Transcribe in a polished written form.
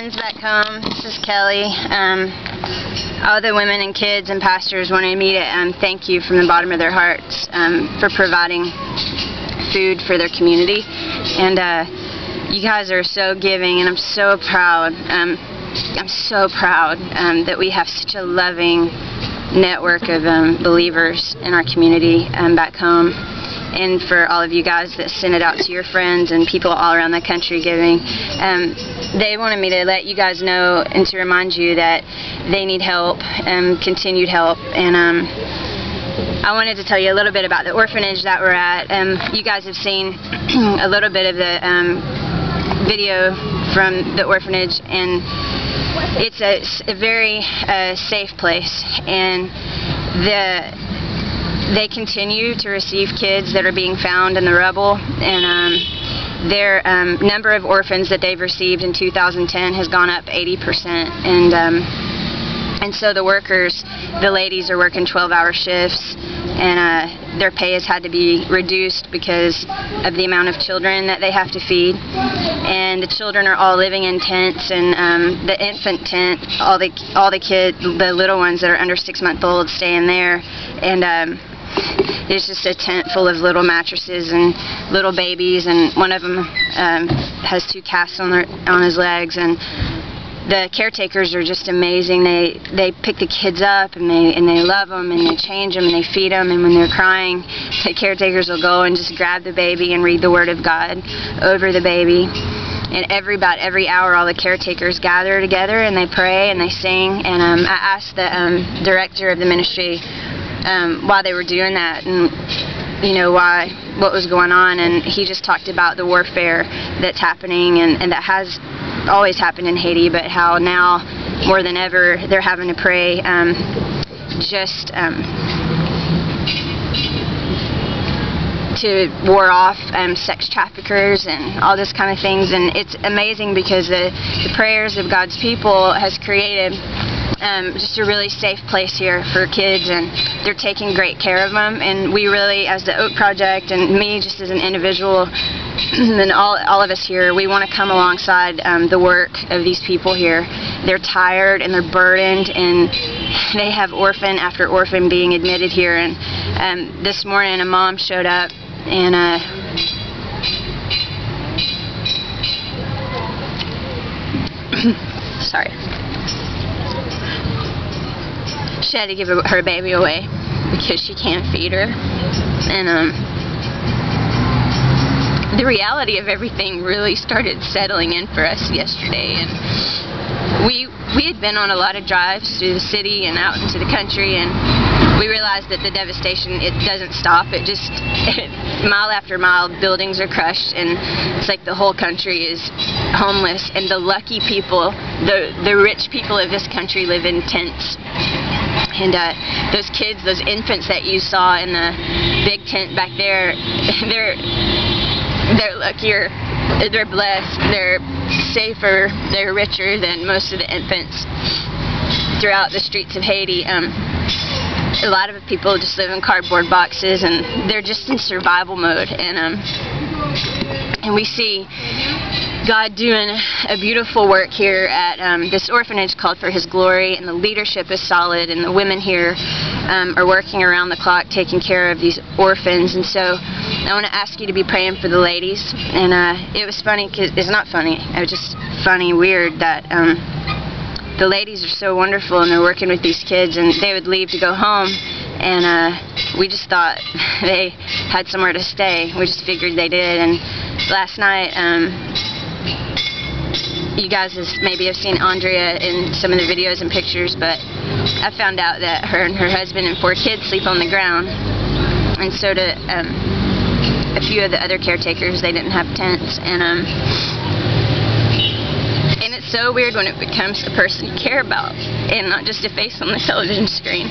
friends back home. This is Kelly. All the women and kids and pastors wanted me to thank you from the bottom of their hearts for providing food for their community. And you guys are so giving, and I'm so proud. I'm so proud that we have such a loving network of believers in our community back home. And for all of you guys that send it out to your friends and people all around the country giving. They wanted me to let you guys know and to remind you that they need help, continued help. And I wanted to tell you a little bit about the orphanage that we're at. You guys have seen a little bit of the video from the orphanage, and it's a very safe place. And they continue to receive kids that are being found in the rubble, and their number of orphans that they've received in 2010 has gone up 80%. And so the workers, the ladies, are working 12-hour shifts, and their pay has had to be reduced because of the amount of children that they have to feed. And the children are all living in tents, and the infant tent, all the kids, the little ones that are under 6-month-old, stay in there. And it's just a tent full of little mattresses and little babies, and one of them has 2 casts on his legs. And the caretakers are just amazing. They pick the kids up, and they love them, and they change them, and they feed them. And when they're crying, the caretakers will go and just grab the baby and read the Word of God over the baby. And about every hour, all the caretakers gather together and they pray and they sing. And I asked the director of the ministry why they were doing that, and what was going on, and he just talked about the warfare that's happening, and that has always happened in Haiti, but how now more than ever they're having to pray to ward off sex traffickers and all this kind of things. And it's amazing because the prayers of God's people has created just a really safe place here for kids, and they're taking great care of them. And we really, as the Oak Project, and me just as an individual, and all of us here, we want to come alongside the work of these people here. They're tired and they're burdened, and they have orphan after orphan being admitted here. And this morning a mom showed up, and sorry. She had to give her baby away because she can't feed her. And the reality of everything really started settling in for us yesterday. And we had been on a lot of drives through the city and out into the country, and we realized that the devastation, it doesn't stop. Mile after mile, buildings are crushed, and it's like the whole country is homeless. And the lucky people, the rich people of this country, live in tents. And those kids, those infants that you saw in the big tent back there, they're luckier, they're blessed, they're safer, they're richer than most of the infants throughout the streets of Haiti. A lot of people just live in cardboard boxes, and they're just in survival mode. And we see God doing a beautiful work here at this orphanage called For His Glory, and the leadership is solid, and the women here are working around the clock taking care of these orphans. And so I want to ask you to be praying for the ladies. And it was funny, because it's not funny, it was just funny, weird that the ladies are so wonderful, and they're working with these kids, and they would leave to go home, and we just thought they had somewhere to stay. We just figured they did. And last night, you guys maybe have seen Andrea in some of the videos and pictures, but I found out that her and her husband and 4 kids sleep on the ground, and so do a few of the other caretakers. They didn't have tents, and it's so weird when it becomes a person you care about and not just a face on the television screen.